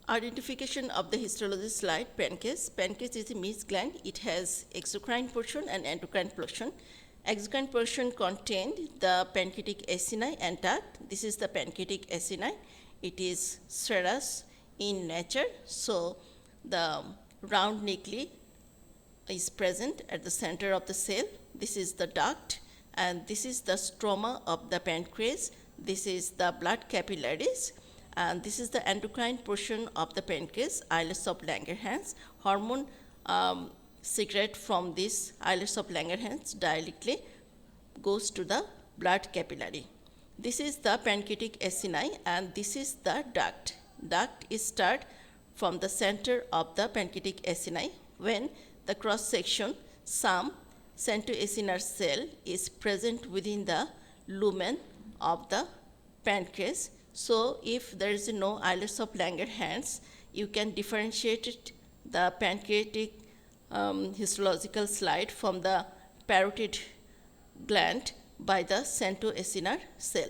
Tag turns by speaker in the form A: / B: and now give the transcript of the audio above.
A: Identification of the histology slide. Pancreas. Pancreas is a mixed gland. It has exocrine portion and endocrine portion. Exocrine portion contained the pancreatic acini and duct. This is the pancreatic acini. It is serous in nature, so the round nuclei is present at the center of the cell. This is the duct, and this is the stroma of the pancreas. This is the blood capillaries, and this is the endocrine portion of the pancreas, islets of Langerhans. Hormone secret from this islets of Langerhans directly goes to the blood capillary. This is the pancreatic acini, and this is the duct. Duct is start from the center of the pancreatic acini. When the cross section, some centroacinar cell is present within the lumen of the pancreas. So if there is no islets of Langerhans, you can differentiate the pancreatic histological slide from the parotid gland by the centroacinar cell.